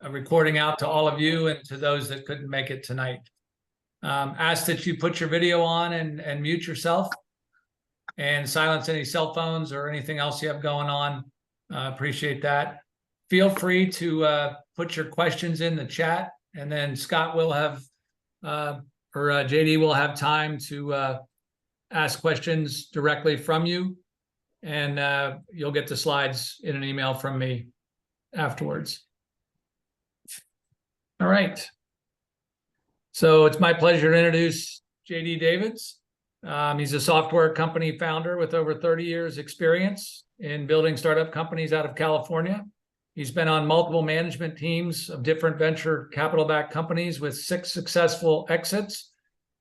a recording out to all of you and to those that couldn't make it tonight. Ask that you put your video on and mute yourself and silence any cell phones or anything else you have going on. Appreciate that. Feel free to put your questions in the chat, and then Scott will have, JD will have time to ask questions directly from you, and you'll get the slides in an email from me afterwards. All right. So it's my pleasure to introduce JD Davids. He's a software company founder with over 30 years experience in building startup companies out of California. He's been on multiple management teams of different venture capital-backed companies with 6 successful exits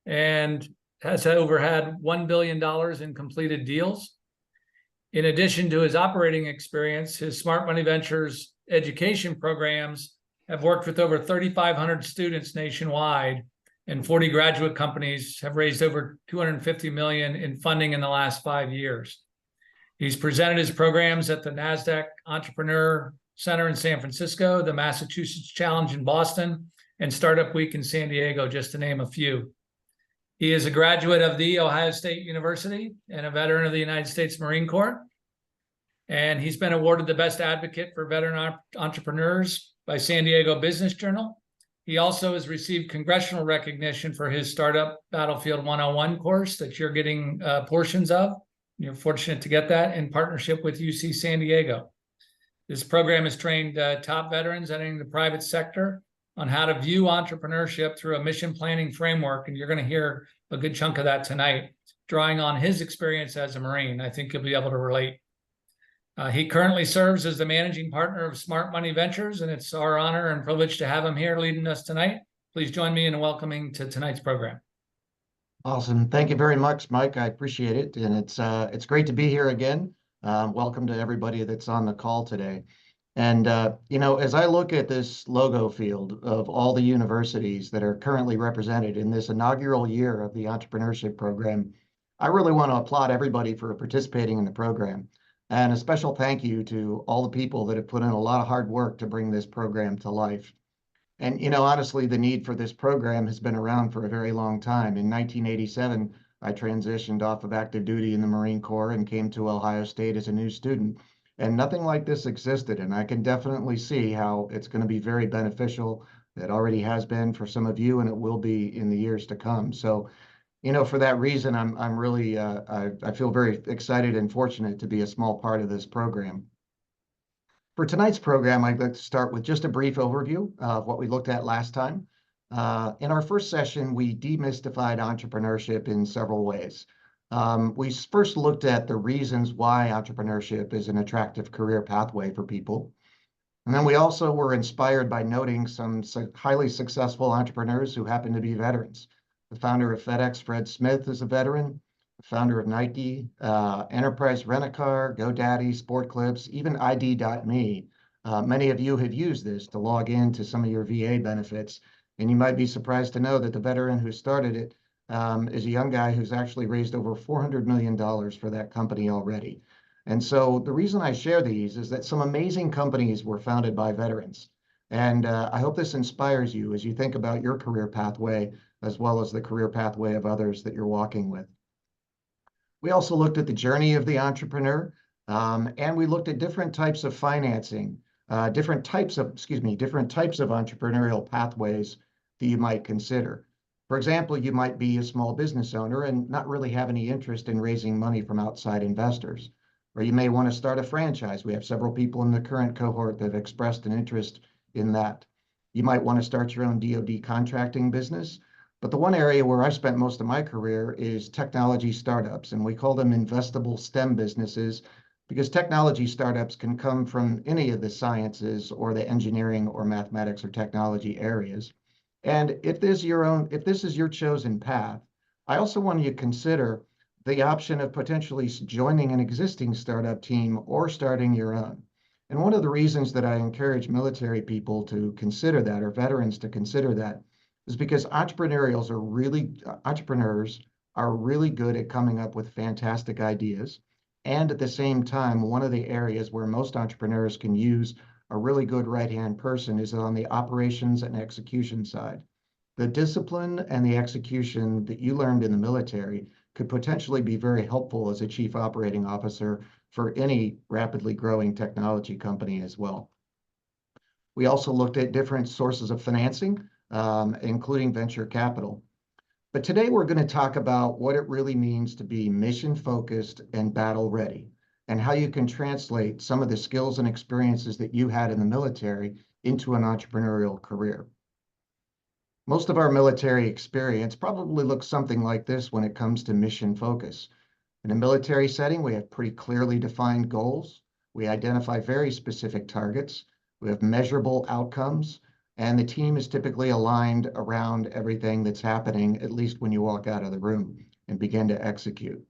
and has had $1 billion in completed deals. In addition to his operating experience, his SmartMoney Ventures education programs have worked with over 3,500 students nationwide, and 40 graduate companies have raised over $250 million in funding in the last 5 years. He's presented his programs at the NASDAQ Entrepreneurial Center in San Francisco, the Massachusetts Challenge in Boston, and Startup Week in San Diego, just to name a few. He is a graduate of The Ohio State University and a veteran of the United States Marine Corps. And he's been awarded the Best Advocate for Veteran Entrepreneurs by San Diego Business Journal. He also has received congressional recognition for his Startup Battlefield 101 course that you're getting portions of. You're fortunate to get that in partnership with UC San Diego. This program has trained top veterans entering the private sector on how to view entrepreneurship through a mission planning framework, and you're going to hear a good chunk of that tonight, drawing on his experience as a Marine. I think you'll be able to relate. He currently serves as the managing partner of SmartMoney Ventures, and it's our honor and privilege to have him here leading us tonight. Please join me in welcoming to tonight's program. Awesome. Thank you very much, Mike. I appreciate it. And it's great to be here again. Welcome to everybody that's on the call today. And, as I look at this logo field of all the universities that are currently represented in this inaugural year of the entrepreneurship program, I really want to applaud everybody for participating in the program. And a special thank you to all the people that have put in a lot of hard work to bring this program to life. And, honestly, the need for this program has been around for a very long time. In 1987, I transitioned off of active duty in the Marine Corps and came to Ohio State as a new student. And nothing like this existed. And I can definitely see how it's going to be very beneficial. It already has been for some of you, and it will be in the years to come. So, for that reason, I'm really, I feel very excited and fortunate to be a small part of this program. For tonight's program, I'd like to start with just a brief overview of what we looked at last time. In our first session, we demystified entrepreneurship in several ways. We first looked at the reasons why entrepreneurship is an attractive career pathway for people. And then we also were inspired by noting some highly successful entrepreneurs who happen to be veterans. The founder of FedEx, Fred Smith, is a veteran. The founder of Nike, Enterprise Rent-A-Car, GoDaddy, Sport Clips, even ID.me. Many of you have used this to log in to some of your VA benefits. And you might be surprised to know that the veteran who started it is a young guy who's actually raised over $400 million for that company already. And so the reason I share these is that some amazing companies were founded by veterans. And I hope this inspires you as you think about your career pathway, as well as the career pathway of others that you're walking with. We also looked at the journey of the entrepreneur, and we looked at different types of financing, different types of entrepreneurial pathways that you might consider. For example, you might be a small business owner and not really have any interest in raising money from outside investors. Or you may want to start a franchise. We have several people in the current cohort that have expressed an interest in that. You might want to start your own DoD contracting business. But the one area where I've spent most of my career is technology startups, and we call them investable STEM businesses because technology startups can come from any of the sciences or the engineering or mathematics or technology areas. And if this is your chosen path, I also want you to consider the option of potentially joining an existing startup team or starting your own. And one of the reasons that I encourage military people to consider that, or veterans to consider that, is because entrepreneurs are really good at coming up with fantastic ideas. And at the same time, one of the areas where most entrepreneurs can use a really good right-hand person is on the operations and execution side. The discipline and the execution that you learned in the military could potentially be very helpful as a chief operating officer for any rapidly growing technology company as well. We also looked at different sources of financing, including venture capital. But today we're going to talk about what it really means to be mission-focused and battle-ready, and how you can translate some of the skills and experiences that you had in the military into an entrepreneurial career. Most of our military experience probably looks something like this when it comes to mission focus. In a military setting, we have pretty clearly defined goals. We identify very specific targets. We have measurable outcomes, and the team is typically aligned around everything that's happening, at least when you walk out of the room and begin to execute.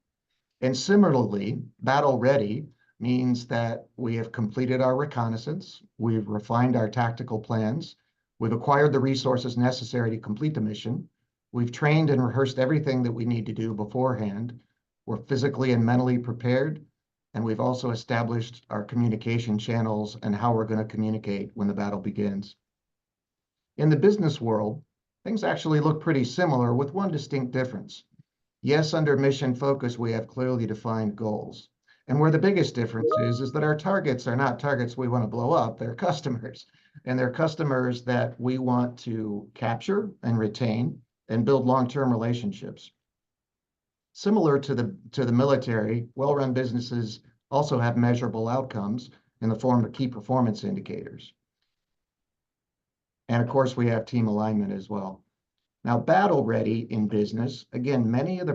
And similarly, battle ready means that we have completed our reconnaissance, we've refined our tactical plans, we've acquired the resources necessary to complete the mission, we've trained and rehearsed everything that we need to do beforehand, we're physically and mentally prepared, and we've also established our communication channels and how we're going to communicate when the battle begins. In the business world, things actually look pretty similar with one distinct difference. Yes, under mission focus, we have clearly defined goals. And where the biggest difference is that our targets are not targets we want to blow up, they're customers. And they're customers that we want to capture and retain and build long-term relationships. Similar to the military, well-run businesses also have measurable outcomes in the form of key performance indicators. And of course, we have team alignment as well. Now, battle ready in business, again, many of the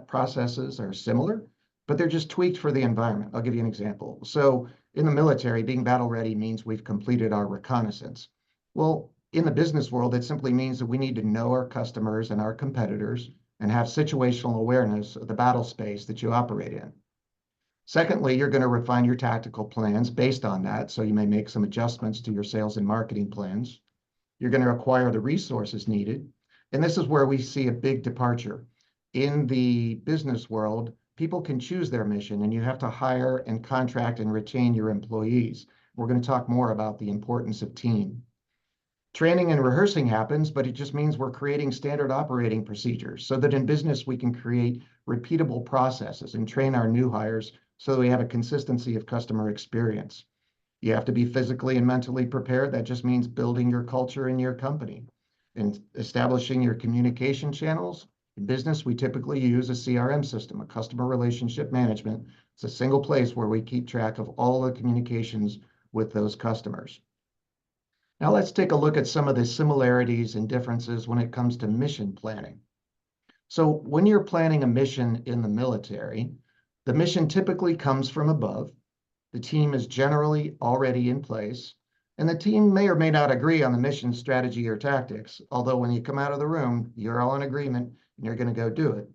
processes are similar, but they're just tweaked for the environment. I'll give you an example. So in the military, being battle ready means we've completed our reconnaissance. Well, in the business world, it simply means that we need to know our customers and our competitors and have situational awareness of the battle space that you operate in. Secondly, you're going to refine your tactical plans based on that, so you may make some adjustments to your sales and marketing plans. You're going to acquire the resources needed, and this is where we see a big departure. In the business world, people can choose their mission, and you have to hire and contract and retain your employees. We're going to talk more about the importance of team. Training and rehearsing happens, but it just means we're creating standard operating procedures so that in business we can create repeatable processes and train our new hires so that we have a consistency of customer experience. You have to be physically and mentally prepared. That just means building your culture in your company and establishing your communication channels. In business, we typically use a CRM system, a customer relationship management. It's a single place where we keep track of all the communications with those customers. Now let's take a look at some of the similarities and differences when it comes to mission planning. So when you're planning a mission in the military, the mission typically comes from above. The team is generally already in place, and the team may or may not agree on the mission, strategy, or tactics, although when you come out of the room, you're all in agreement and you're going to go do it.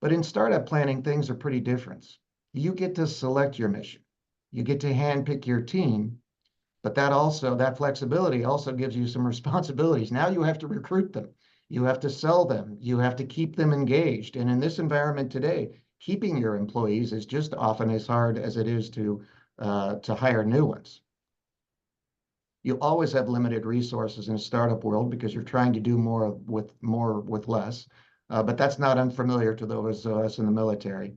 But in startup planning, things are pretty different. You get to select your mission. You get to handpick your team, but that flexibility also gives you some responsibilities. Now you have to recruit them. You have to sell them. You have to keep them engaged. And in this environment today, keeping your employees is just often as hard as it is to hire new ones. You always have limited resources in a startup world because you're trying to do more with less. But that's not unfamiliar to those of us in the military.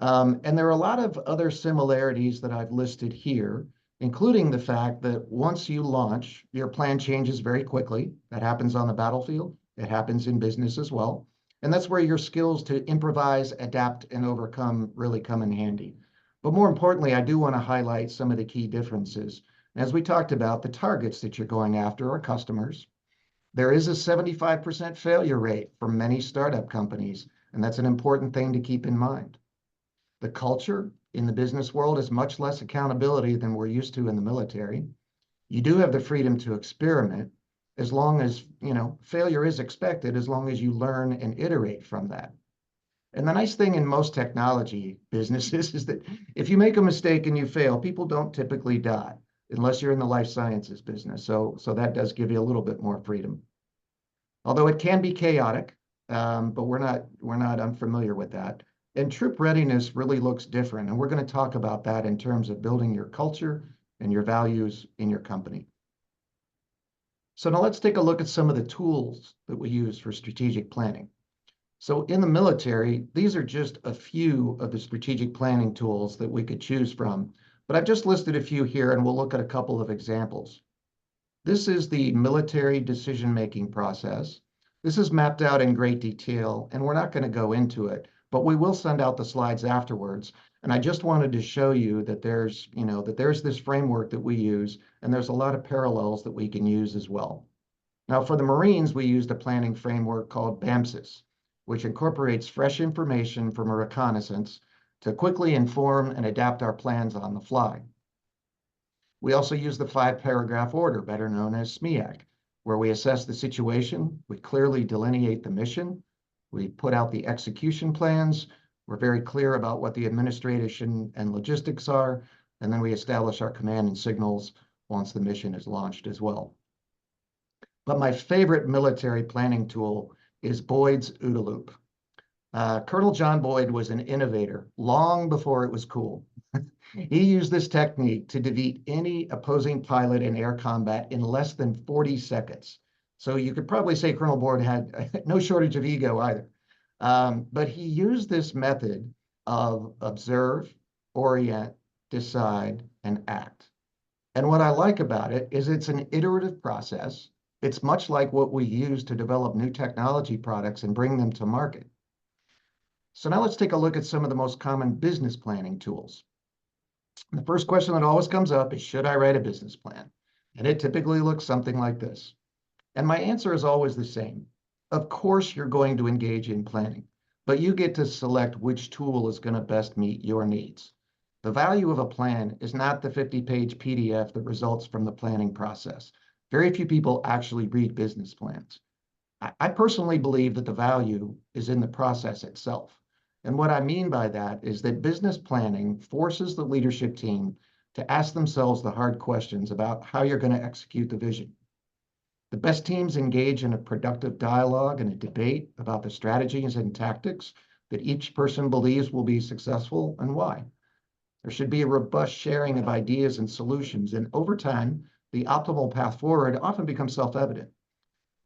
And there are a lot of other similarities that I've listed here, including the fact that once you launch, your plan changes very quickly. That happens on the battlefield. It happens in business as well. And that's where your skills to improvise, adapt, and overcome really come in handy. But more importantly, I do want to highlight some of the key differences. As we talked about, the targets that you're going after are customers. There is a 75% failure rate for many startup companies, and that's an important thing to keep in mind. The culture in the business world is much less accountability than we're used to in the military. You do have the freedom to experiment as long as, failure is expected, as long as you learn and iterate from that. And the nice thing in most technology businesses is that if you make a mistake and you fail, people don't typically die unless you're in the life sciences business. So that does give you a little bit more freedom. Although it can be chaotic, but we're not unfamiliar with that. And troop readiness really looks different. And we're going to talk about that in terms of building your culture and your values in your company. So now let's take a look at some of the tools that we use for strategic planning. So in the military, these are just a few of the strategic planning tools that we could choose from, but I've just listed a few here and we'll look at a couple of examples. This is the military decision-making process. This is mapped out in great detail, and we're not going to go into it, but we will send out the slides afterwards. And I just wanted to show you that there's this framework that we use, and there's a lot of parallels that we can use as well. Now, for the Marines, we used a planning framework called BAMSIS, which incorporates fresh information from a reconnaissance to quickly inform and adapt our plans on the fly. We also use the 5-paragraph order, better known as SMEAC, where we assess the situation, we clearly delineate the mission, we put out the execution plans, we're very clear about what the administration and logistics are, and then we establish our command and signals once the mission is launched as well. But my favorite military planning tool is Boyd's OODA loop. Colonel John Boyd was an innovator long before it was cool. He used this technique to defeat any opposing pilot in air combat in less than 40 seconds. So you could probably say Colonel Boyd had no shortage of ego either. But he used this method of observe, orient, decide, and act. And what I like about it is it's an iterative process. It's much like what we use to develop new technology products and bring them to market. So now let's take a look at some of the most common business planning tools. The first question that always comes up is, should I write a business plan? And it typically looks something like this. And my answer is always the same. Of course, you're going to engage in planning, but you get to select which tool is going to best meet your needs. The value of a plan is not the 50-page PDF that results from the planning process. Very few people actually read business plans. I personally believe that the value is in the process itself. And what I mean by that is that business planning forces the leadership team to ask themselves the hard questions about how you're going to execute the vision. The best teams engage in a productive dialogue and a debate about the strategies and tactics that each person believes will be successful and why. There should be a robust sharing of ideas and solutions, and over time, the optimal path forward often becomes self-evident.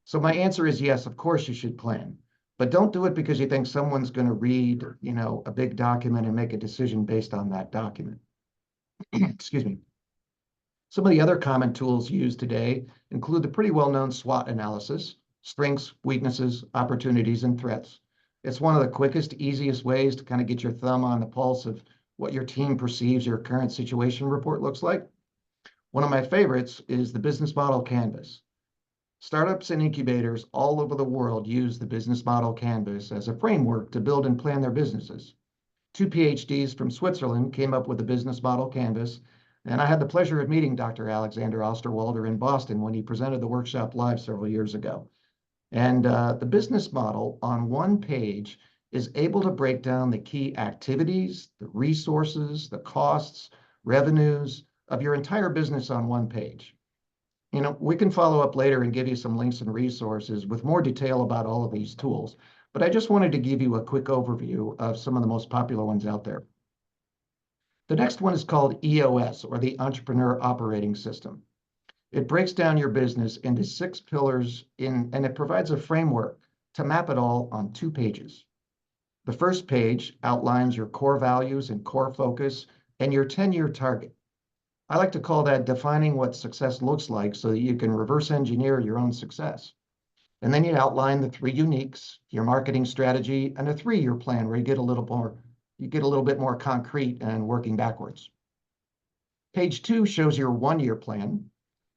So my answer is yes, of course you should plan, but don't do it because you think someone's going to read, a big document and make a decision based on that document. Excuse me. Some of the other common tools used today include the pretty well-known SWOT analysis, strengths, weaknesses, opportunities, and threats. It's one of the quickest, easiest ways to kind of get your thumb on the pulse of what your team perceives your current situation report looks like. One of my favorites is the business model canvas. Startups and incubators all over the world use the business model canvas as a framework to build and plan their businesses. 2 PhDs from Switzerland came up with the business model canvas, and I had the pleasure of meeting Dr. Alexander Osterwalder in Boston when he presented the workshop live several years ago. And the business model on one page is able to break down the key activities, the resources, the costs, revenues of your entire business on one page. We can follow up later and give you some links and resources with more detail about all of these tools, but I just wanted to give you a quick overview of some of the most popular ones out there. The next one is called EOS, or the Entrepreneur Operating System. It breaks down your business into 6 pillars and it provides a framework to map it all on 2 pages. The first page outlines your core values and core focus and your 10-year target. I like to call that defining what success looks like so that you can reverse engineer your own success. And then you outline the 3 uniques, your marketing strategy, and a 3-year plan where you get a little bit more concrete and working backwards. Page 2 shows your 1-year plan,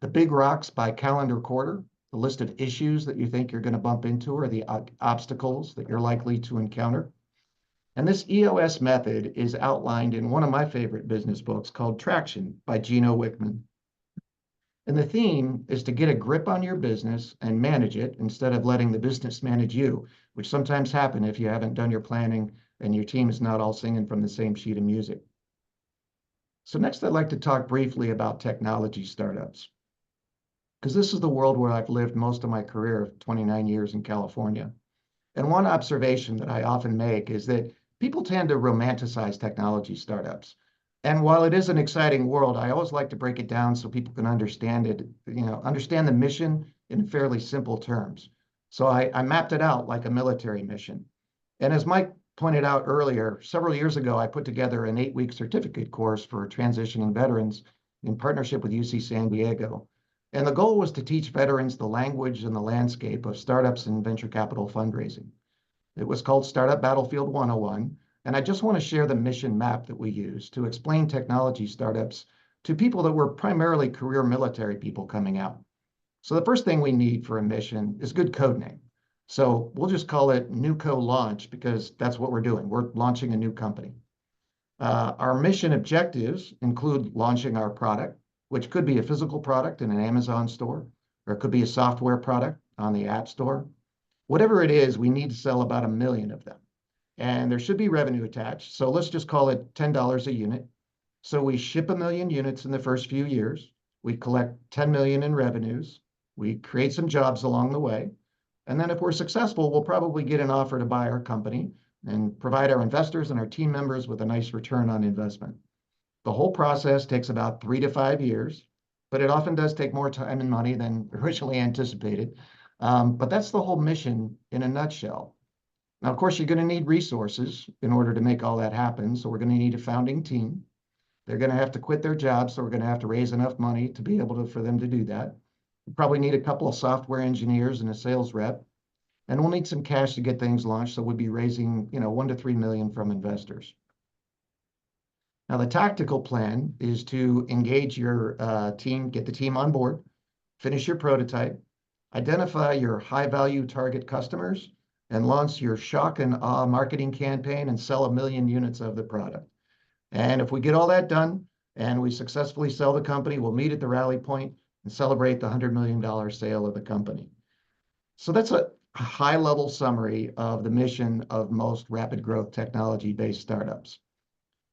the big rocks by calendar quarter, the list of issues that you think you're going to bump into or the obstacles that you're likely to encounter. And this EOS method is outlined in one of my favorite business books called Traction by Gino Wickman. And the theme is to get a grip on your business and manage it instead of letting the business manage you, which sometimes happens if you haven't done your planning and your team is not all singing from the same sheet of music. So next, I'd like to talk briefly about technology startups, because this is the world where I've lived most of my career of 29 years in California. And one observation that I often make is that people tend to romanticize technology startups. And while it is an exciting world, I always like to break it down so people can understand it, understand the mission in fairly simple terms. So I mapped it out like a military mission. And as Mike pointed out earlier, several years ago, I put together an 8-week certificate course for transitioning veterans in partnership with UC San Diego. And the goal was to teach veterans the language and the landscape of startups and venture capital fundraising. It was called Startup Battlefield 101. And I just want to share the mission map that we use to explain technology startups to people that were primarily career military people coming out. So the first thing we need for a mission is good code name. So we'll just call it NewCo Launch because that's what we're doing. We're launching a new company. Our mission objectives include launching our product, which could be a physical product in an Amazon store, or it could be a software product on the App Store. Whatever it is, we need to sell about 1 million of them. And there should be revenue attached. So let's just call it $10 a unit. So we ship 1 million units in the first few years. We collect 10 million in revenues. We create some jobs along the way. And then if we're successful, we'll probably get an offer to buy our company and provide our investors and our team members with a nice return on investment. The whole process takes about 3 to 5 years, but it often does take more time and money than originally anticipated. But that's the whole mission in a nutshell. Now, of course, you're going to need resources in order to make all that happen. So we're going to need a founding team. They're going to have to quit their jobs, so we're going to have to raise enough money to be able to, for them to do that. We probably need a couple of software engineers and a sales rep. And we'll need some cash to get things launched. So we'll be raising, 1 to 3 million from investors. Now, the tactical plan is to engage your team, get the team on board, finish your prototype, identify your high-value target customers, and launch your shock and awe marketing campaign and sell 1 million units of the product. And if we get all that done and we successfully sell the company, we'll meet at the rally point and celebrate the $100 million sale of the company. So that's a high-level summary of the mission of most rapid growth technology-based startups.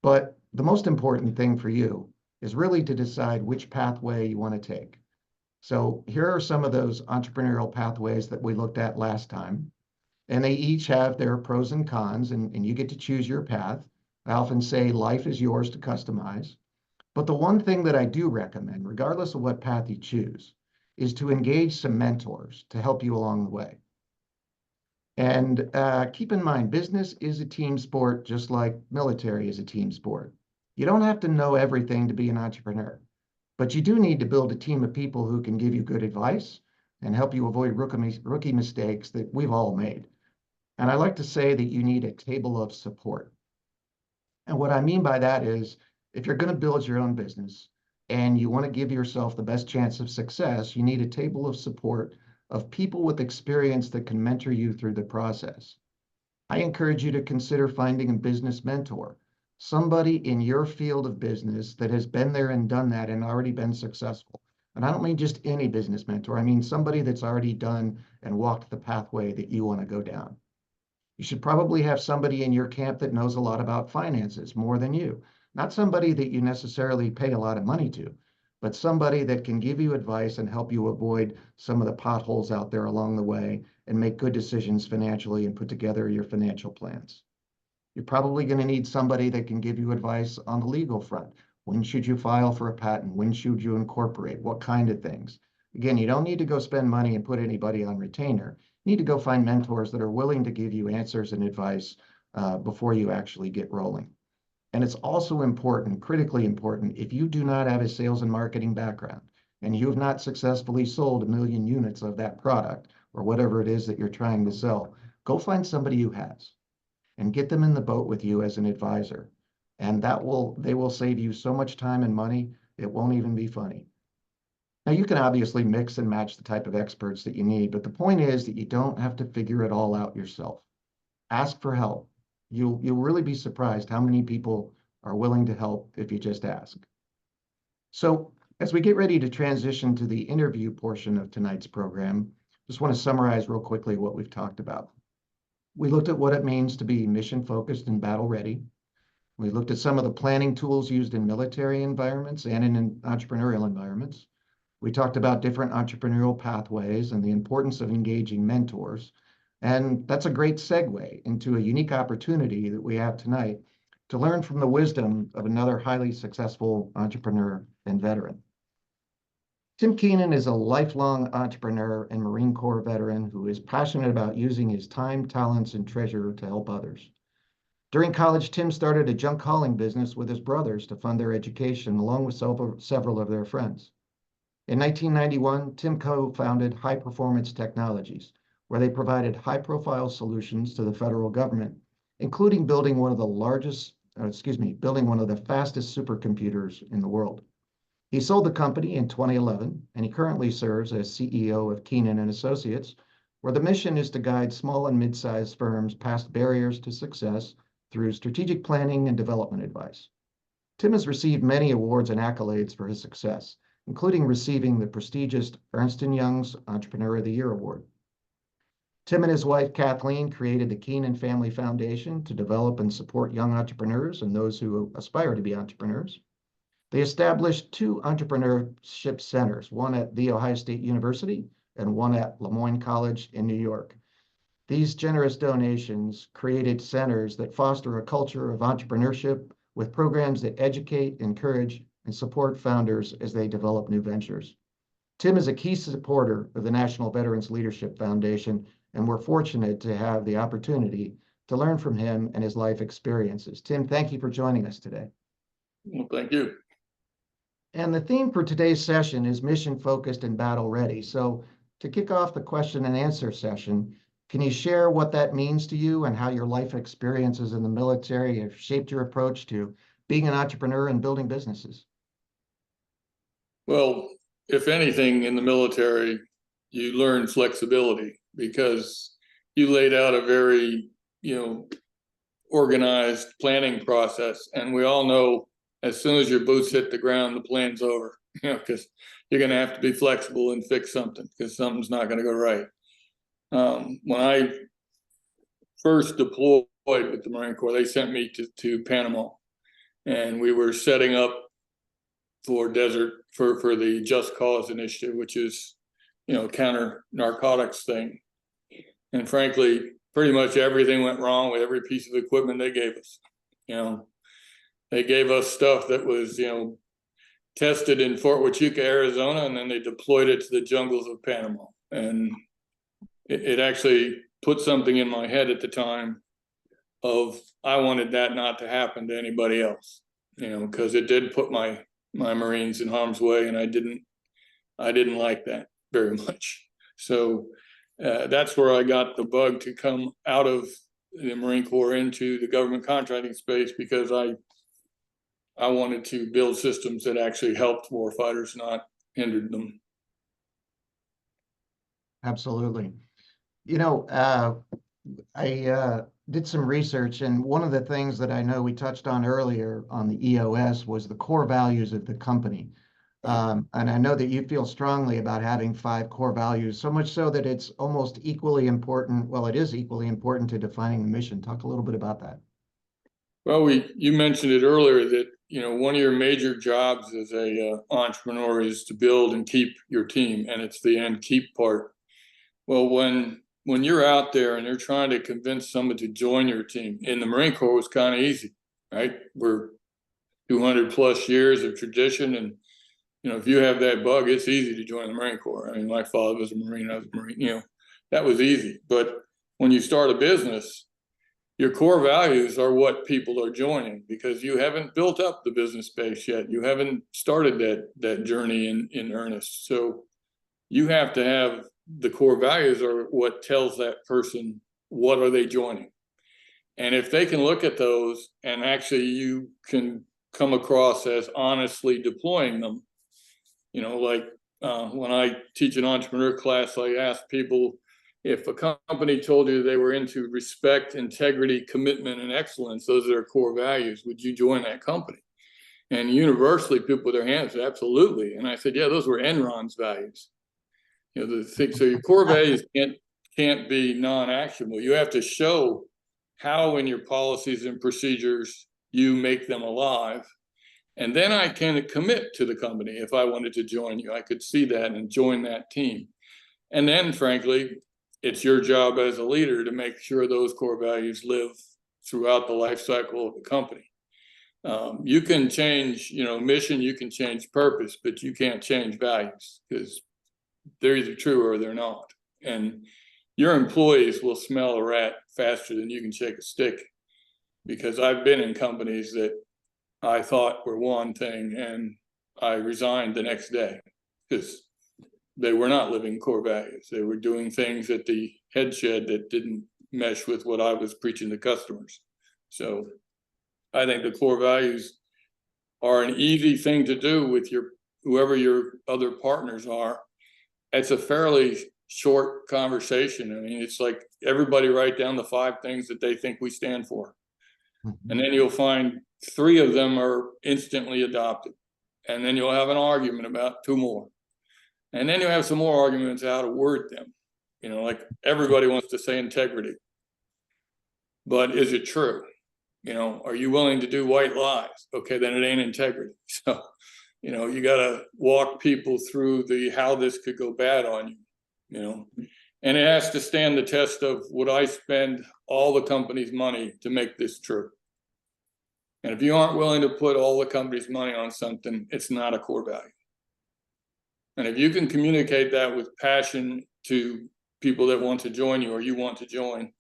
But the most important thing for you is really to decide which pathway you want to take. So here are some of those entrepreneurial pathways that we looked at last time. And they each have their pros and cons, and you get to choose your path. I often say life is yours to customize. But the one thing that I do recommend, regardless of what path you choose, is to engage some mentors to help you along the way. And keep in mind, business is a team sport, just like military is a team sport. You don't have to know everything to be an entrepreneur, but you do need to build a team of people who can give you good advice and help you avoid rookie mistakes that we've all made. And I like to say that you need a table of support. And what I mean by that is, if you're going to build your own business and you want to give yourself the best chance of success, you need a table of support of people with experience that can mentor you through the process. I encourage you to consider finding a business mentor, somebody in your field of business that has been there and done that and already been successful. And I don't mean just any business mentor. I mean somebody that's already done and walked the pathway that you want to go down. You should probably have somebody in your camp that knows a lot about finances more than you. Not somebody that you necessarily pay a lot of money to, but somebody that can give you advice and help you avoid some of the potholes out there along the way and make good decisions financially and put together your financial plans. You're probably going to need somebody that can give you advice on the legal front. When should you file for a patent? When should you incorporate? What kind of things? Again, you don't need to go spend money and put anybody on retainer. You need to go find mentors that are willing to give you answers and advice before you actually get rolling. And it's also important, critically important, if you do not have a sales and marketing background and you have not successfully sold 1 million units of that product or whatever it is that you're trying to sell, go find somebody who has and get them in the boat with you as an advisor. And they will save you so much time and money, it won't even be funny. Now, you can obviously mix and match the type of experts that you need, but the point is that you don't have to figure it all out yourself. Ask for help. You'll really be surprised how many people are willing to help if you just ask. So as we get ready to transition to the interview portion of tonight's program, just want to summarize real quickly what we've talked about. We looked at what it means to be mission-focused and battle-ready. We looked at some of the planning tools used in military environments and in entrepreneurial environments. We talked about different entrepreneurial pathways and the importance of engaging mentors. And that's a great segue into a unique opportunity that we have tonight to learn from the wisdom of another highly successful entrepreneur and veteran. Tim Keenan is a lifelong entrepreneur and Marine Corps veteran who is passionate about using his time, talents, and treasure to help others. During college, Tim started a junk hauling business with his brothers to fund their education, along with several of their friends. In 1991, Tim co-founded High Performance Technologies, where they provided high-profile solutions to the federal government, including building one of the fastest supercomputers in the world. He sold the company in 2011, and he currently serves as CEO of Keenan Associates, where the mission is to guide small and mid-sized firms past barriers to success through strategic planning and development advice. Tim has received many awards and accolades for his success, including receiving the prestigious Ernst & Young's Entrepreneur of the Year Award. Tim and his wife, Kathleen, created the Keenan Family Foundation to develop and support young entrepreneurs and those who aspire to be entrepreneurs. They established 2 entrepreneurship centers, one at The Ohio State University and one at Lemoyne College in New York. These generous donations created centers that foster a culture of entrepreneurship with programs that educate, encourage, and support founders as they develop new ventures. Tim is a key supporter of the National Veterans Leadership Foundation, and we're fortunate to have the opportunity to learn from him and his life experiences. Tim, thank you for joining us today. Well, thank you. And the theme for today's session is mission-focused and battle-ready. So to kick off the question and answer session, can you share what that means to you and how your life experiences in the military have shaped your approach to being an entrepreneur and building businesses? Well, if anything in the military, you learn flexibility because you laid out a very, organized planning process. And we all know as soon as your boots hit the ground, the plan's over, because you're going to have to be flexible and fix something because something's not going to go right. When I first deployed with the Marine Corps, they sent me to Panama, and we were setting up for the Just Cause initiative, which is, counter-narcotics thing. And frankly, pretty much everything went wrong with every piece of equipment they gave us. They gave us stuff that was, tested in Fort Huachuca, Arizona, and then they deployed it to the jungles of Panama. And it actually put something in my head at the time of I wanted that not to happen to anybody else, because it did put my Marines in harm's way, and I didn't like that very much. So that's where I got the bug to come out of the Marine Corps into the government contracting space, because I wanted to build systems that actually helped warfighters, not hindered them. Absolutely. I did some research, and one of the things that I know we touched on earlier on the EOS was the core values of the company. And I know that you feel strongly about having 5 core values, so much so that it's almost equally important. Well, it is equally important to defining the mission. Talk a little bit about that. Well, you mentioned it earlier that, one of your major jobs as a entrepreneur is to build and keep your team, and it's the end keep part. Well, when you're out there and you're trying to convince someone to join your team, in the Marine Corps, it was kind of easy, right? We're 200 plus years of tradition, and if you have that bug, it's easy to join the Marine Corps. I mean, my father was a Marine, I was a Marine, that was easy. But when you start a business, your core values are what people are joining, because you haven't built up the business base yet. You haven't started that journey in earnest. So you have to have the core values are what tells that person what are they joining. And if they can look at those and actually you can come across as honestly deploying them, when I teach an entrepreneur class, I ask people, if a company told you they were into respect, integrity, commitment, and excellence, those are their core values, would you join that company? And universally, people with their hands said, absolutely. And I said, yeah, those were Enron's values. So your core values can't be non-actionable. You have to show how in your policies and procedures you make them alive. And then I can commit to the company. If I wanted to join you, I could see that and join that team. And then, frankly, it's your job as a leader to make sure those core values live throughout the life cycle of the company. You can change, mission, you can change purpose, but you can't change values, because they're either true or they're not. And your employees will smell a rat faster than you can shake a stick, because I've been in companies that I thought were one thing and I resigned the next day because they were not living core values. They were doing things at the head shed that didn't mesh with what I was preaching to customers. So I think the core values are an easy thing to do with whoever your other partners are. It's a fairly short conversation. I mean, it's like everybody write down the 5 things that they think we stand for. And then you'll find 3 of them are instantly adopted. And then you'll have an argument about 2 more. And then you'll have some more arguments how to word them. Like everybody wants to say integrity. But is it true? Are you willing to do white lies? Okay, then it ain't integrity. So, you got to walk people through how this could go bad on you, and it has to stand the test of, would I spend all the company's money to make this true? And if you aren't willing to put all the company's money on something, it's not a core value. And if you can communicate that with passion to people that want to join you or you want to join,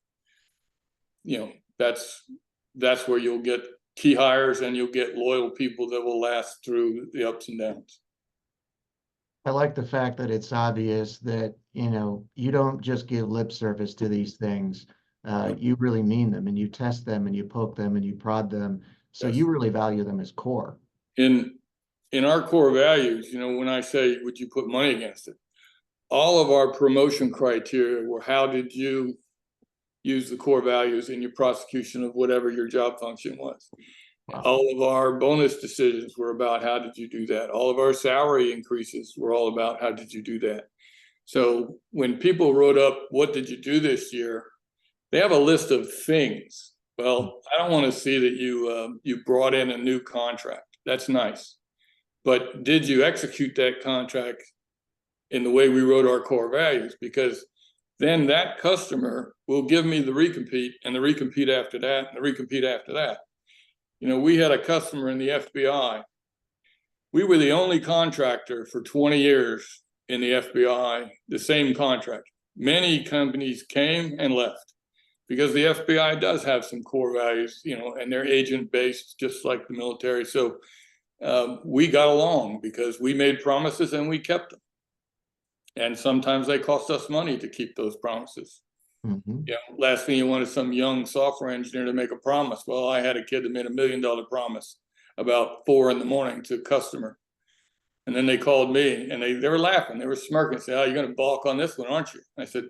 that's where you'll get key hires and you'll get loyal people that will last through the ups and downs. I like the fact that it's obvious that, you don't just give lip service to these things. You really mean them, and you test them and you poke them and you prod them. So Yes. you really value them as core. In our core values, when I say, would you put money against it? All of our promotion criteria were, how did you use the core values in your prosecution of whatever your job function was. Wow. All of our bonus decisions were about, how did you do that? All of our salary increases were all about, how did you do that? So when people wrote up, what did you do this year? They have a list of things. Well, I don't want to see that you brought in a new contract. That's nice. But did you execute that contract in the way we wrote our core values? Because then that customer will give me the recompete and the recompete after that and the recompete after that. We had a customer in the FBI. We were the only contractor for 20 years in the FBI, the same contract. Many companies came and left because the FBI does have some core values, and they're agent-based, just like the military. So we got along because we made promises and we kept them. And sometimes they cost us money to keep those promises. Last thing you want is some young software engineer to make a promise. Well, I had a kid that made $1 million promise about 4 a.m. to a customer. And then they called me and they were laughing. They were smirking and said, "Oh, you're going to balk on this one, aren't you?" I said,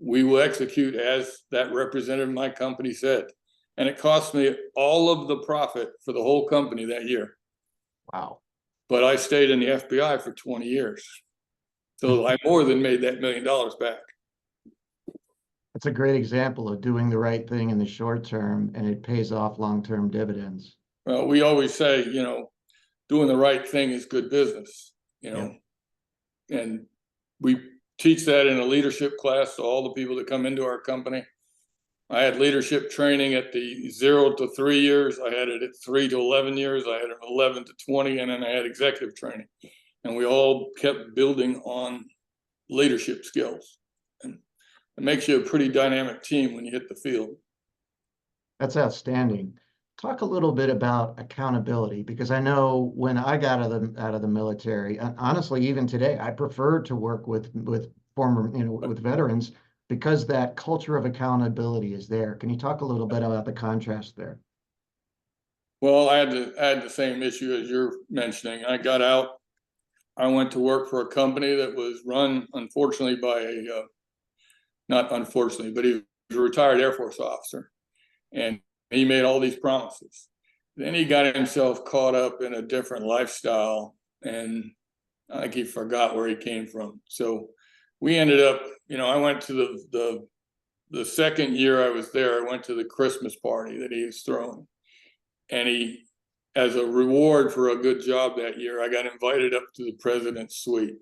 "We will execute as that representative of my company said." And it cost me all of the profit for the whole company that year. Wow. But I stayed in the FBI for 20 years. So I more than made that $1 million back. That's a great example of doing the right thing in the short term, and it pays off long-term dividends. Well, we always say, doing the right thing is good business, and we teach that in a leadership class to all the people that come into our company. I had leadership training at the 0 to 3 years. I had it at 3 to 11 years. I had it 11 to 20, and then I had executive training. And we all kept building on leadership skills. And it makes you a pretty dynamic team when you hit the field. That's outstanding. Talk a little bit about accountability, because I know when I got out of the military, honestly, even today, I prefer to work with former, with veterans, because that culture of accountability is there. Can you talk a little bit about the contrast there? Well, I had the same issue as you're mentioning. I got out. I went to work for a company that was run, unfortunately, by not unfortunately, but he was a retired Air Force officer. And he made all these promises. Then he got himself caught up in a different lifestyle, and I think he forgot where he came from. So we ended up, I went to the second year I was there, I went to the Christmas party that he was throwing. And he, as a reward for a good job that year, I got invited up to the president's suite.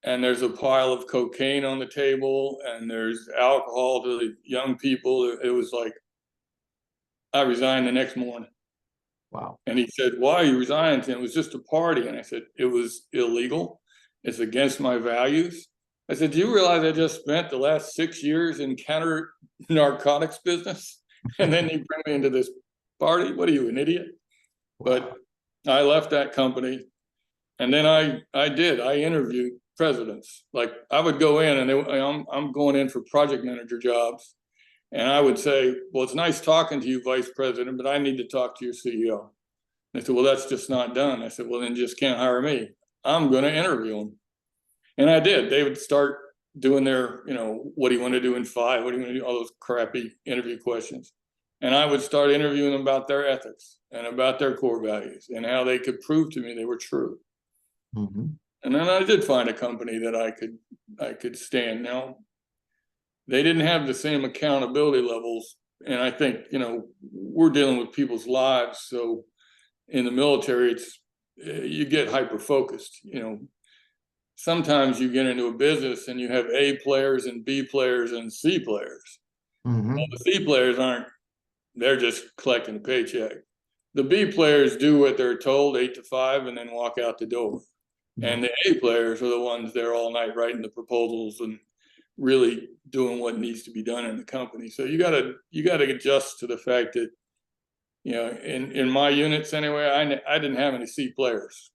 And there's a pile of cocaine on the table, and there's alcohol to the young people. It was like, I resigned the next morning. Wow. And he said, why you resigned? And it was just a party. And I said, it was illegal. It's against my values. I said, do you realize I just spent the last 6 years in counter-narcotics business? And then you bring me into this party? What are you, an idiot? Wow. But I left that company. And then I interviewed presidents. Like I would go in and I'm going in for project manager jobs. And I would say, well, it's nice talking to you, vice president, but I need to talk to your CEO. They said, well, that's just not done. I said, well, then just can't hire me. I'm going to interview them. And I did. They would start doing their, what do you want to do in 5? What do you want to do? All those crappy interview questions. And I would start interviewing them about their ethics and about their core values and how they could prove to me they were true. Mm-hmm. And then I did find a company that I could stand. Now, they didn't have the same accountability levels. And I think, we're dealing with people's lives. So in the military, you get hyper-focused. Sometimes you get into a business and you have A players and B players and C players. Mm-hmm. Well, the C players they're just collecting a paycheck. The B players do what they're told 8 to 5 and then walk out the door. Yeah. And the A players are the ones there all night writing the proposals and really doing what needs to be done in the company. So you gotta adjust to the fact that, in my units anyway, I didn't have any C players,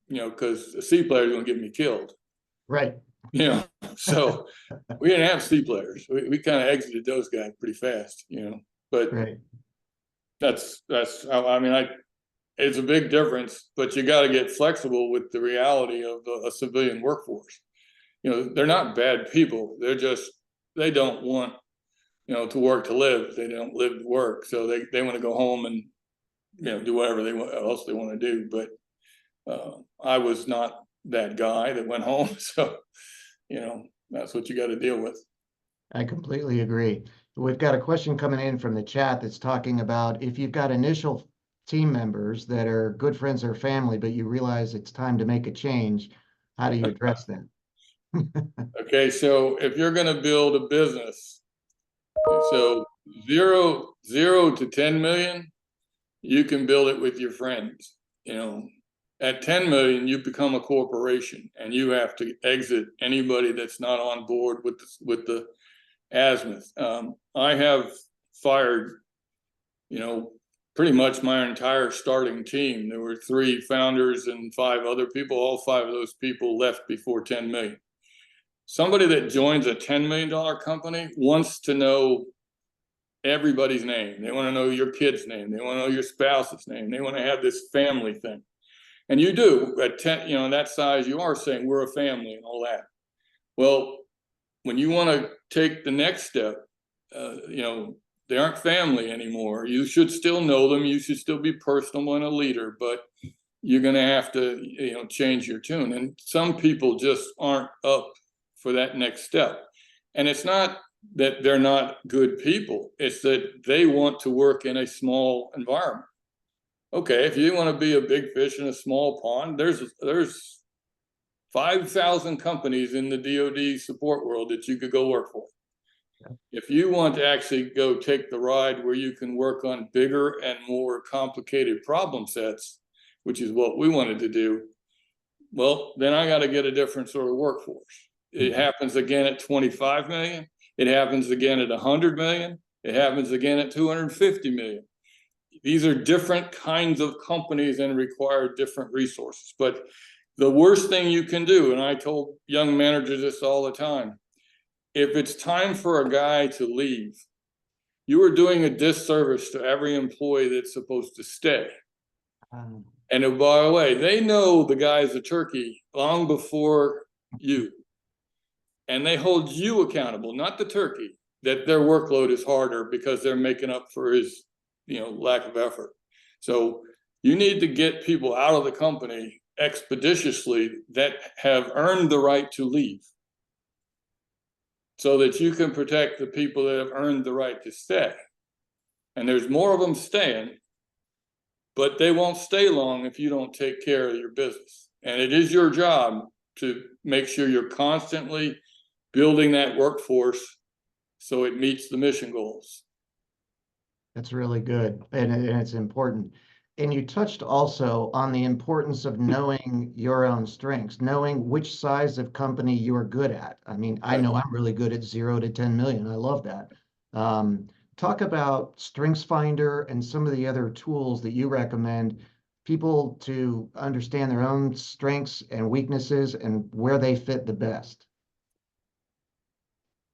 because the C player is going to get me killed. Right. So we didn't have C players. We kind of exited those guys pretty fast, but Right. that's how, it's a big difference, but you got to get flexible with the reality of a civilian workforce. They're not bad people. They don't want, to work to live. They don't live to work. So they want to go home and, do whatever else they want to do. But I was not that guy that went home. So, that's what you got to deal with. I completely agree. We've got a question coming in from the chat that's talking about if you've got initial team members that are good friends or family, but you realize it's time to make a change, how do you address that? Okay, so if you're going to build a business, so zero to 10 million, you can build it with your friends. At 10 million, you become a corporation and you have to exit anybody that's not on board with the azimuth. I have fired, pretty much my entire starting team. There were 3 founders and 5 other people. All 5 of those people left before 10 million. Somebody that joins a $10 million company wants to know everybody's name. They want to know your kid's name. They want to know your spouse's name. They want to have this family thing. And you do at 10, that size, you are saying we're a family and all that. Well, when you want to take the next step, they aren't family anymore. You should still know them. You should still be personal and a leader, but you're going to have to, change your tune. And some people just aren't up for that next step. And it's not that they're not good people. It's that they want to work in a small environment. Okay, if you want to be a big fish in a small pond, there's 5,000 companies in the DoD support world that you could go work for. Yeah. If you want to actually go take the ride where you can work on bigger and more complicated problem sets, which is what we wanted to do, well, then I got to get a different sort of workforce. It happens again at 25 million. It happens again at 100 million. It happens again at 250 million. These are different kinds of companies and require different resources. But the worst thing you can do, and I told young managers this all the time, if it's time for a guy to leave, you are doing a disservice to every employee that's supposed to stay. And oh, by the way, they know the guy's a turkey long before you. And they hold you accountable, not the turkey, that their workload is harder because they're making up for his, lack of effort. So you need to get people out of the company expeditiously that have earned the right to leave so that you can protect the people that have earned the right to stay. And there's more of them staying, but they won't stay long if you don't take care of your business. And it is your job to make sure you're constantly building that workforce so it meets the mission goals. That's really good, and it's important. And you touched also on the importance of knowing your own strengths, knowing which size of company you are good at. I mean, I know I'm really good at 0 to 10 million. I love that. Talk about StrengthsFinder and some of the other tools that you recommend people to understand their own strengths and weaknesses and where they fit the best.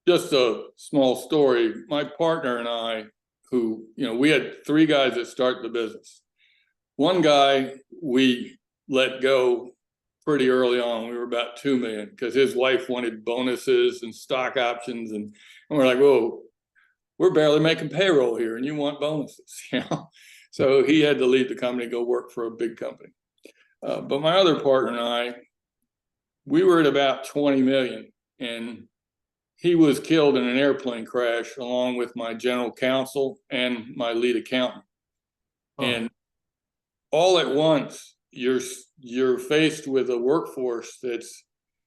Just a small story. My partner and I, who, we had 3 guys that started the business. One guy we let go pretty early on. We were about 2 million because his wife wanted bonuses and stock options. And we're like, whoa, we're barely making payroll here and you want bonuses, So he had to leave the company, go work for a big company. But my other partner and I, we were at about 20 million, and he was killed in an airplane crash along with my general counsel and my lead accountant. Oh. And all at once, you're faced with a workforce that's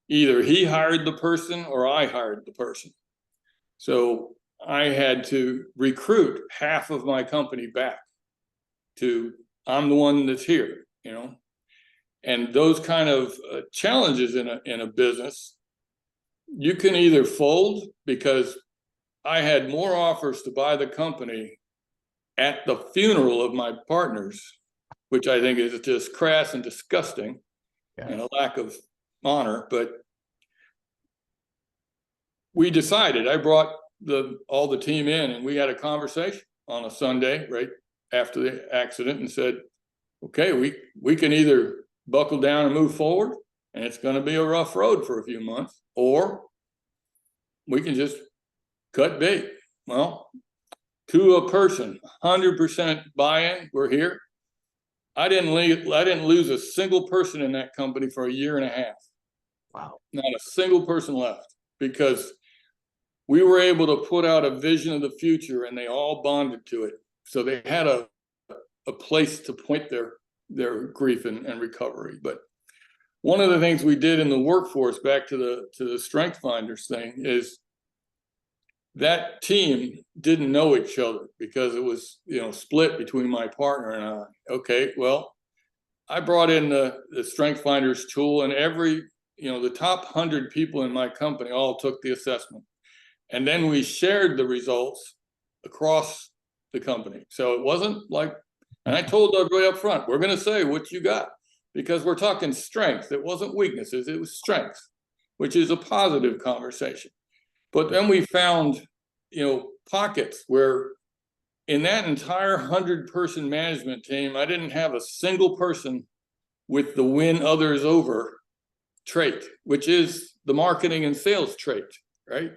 either he hired the person or I hired the person. So I had to recruit half of my company back to, I'm the one that's here, And those kind of challenges in a business, you can either fold, because I had more offers to buy the company at the funeral of my partners, which I think is just crass and disgusting, and a lack of honor. But we decided, I brought all the team in, and we had a conversation on a Sunday right after the accident and said, okay, we can either buckle down and move forward, and it's going to be a rough road for a few months, or we can just cut bait. Well, to a person, 100% buy-in, we're here. I didn't lose a single person in that company for a year and a half. Wow. Not a single person left, because we were able to put out a vision of the future, and they all bonded to it. So they had a place to point their grief and recovery. But one of the things we did in the workforce, back to the StrengthsFinders thing, is that team didn't know each other because it was, split between my partner and I. Okay, well, I brought in the StrengthsFinders tool, and the top 100 people in my company all took the assessment. And then we shared the results across the company. So it wasn't like, and I told everybody up front, we're going to say what you got, because we're talking strengths. It wasn't weaknesses, it was strengths, which is a positive conversation. But then we found, pockets where in that entire 100-person management team, I didn't have a single person with the win others over trait, which is the marketing and sales trait, right?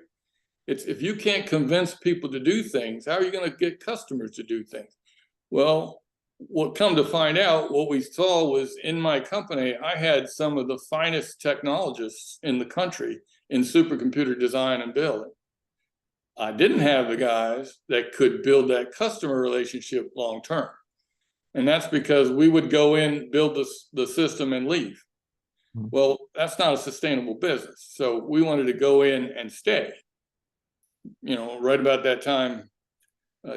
It's, if you can't convince people to do things, how are you going to get customers to do things? Well, what come to find out, what we saw was, in my company, I had some of the finest technologists in the country in supercomputer design and building. I didn't have the guys that could build that customer relationship long term. And that's because we would go in, build the system, and leave. Well, that's not a sustainable business. So we wanted to go in and stay. Right about that time,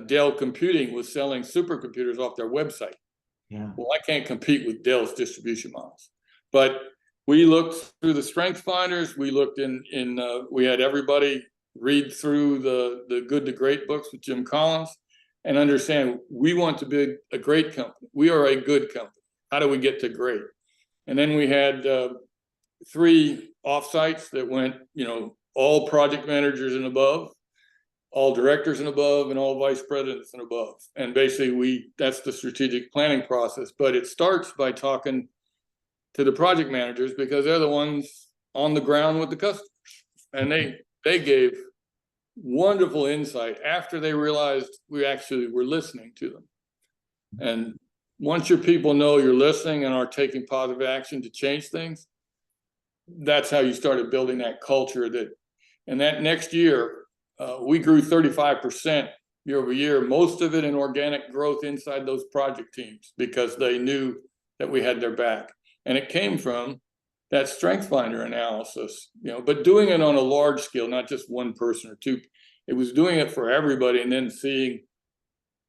Dell Computing was selling supercomputers off their website. Yeah. Well, I can't compete with Dell's distribution models. But we looked through the StrengthsFinders. We looked we had everybody read through the Good to Great books with Jim Collins and understand, we want to be a great company. We are a good company. How do we get to great? And then we had 3 offsites that went, all project managers and above, all directors and above, and all vice presidents and above. And basically that's the strategic planning process. But it starts by talking to the project managers, because they're the ones on the ground with the customers. And they gave wonderful insight after they realized we actually were listening to them. And once your people know you're listening and are taking positive action to change things, that's how you started building that culture. And that next year, we grew 35% year over year, most of it in organic growth inside those project teams, because they knew that we had their back. And it came from that StrengthsFinder analysis, but doing it on a large scale, not just one person or two. It was doing it for everybody, and then seeing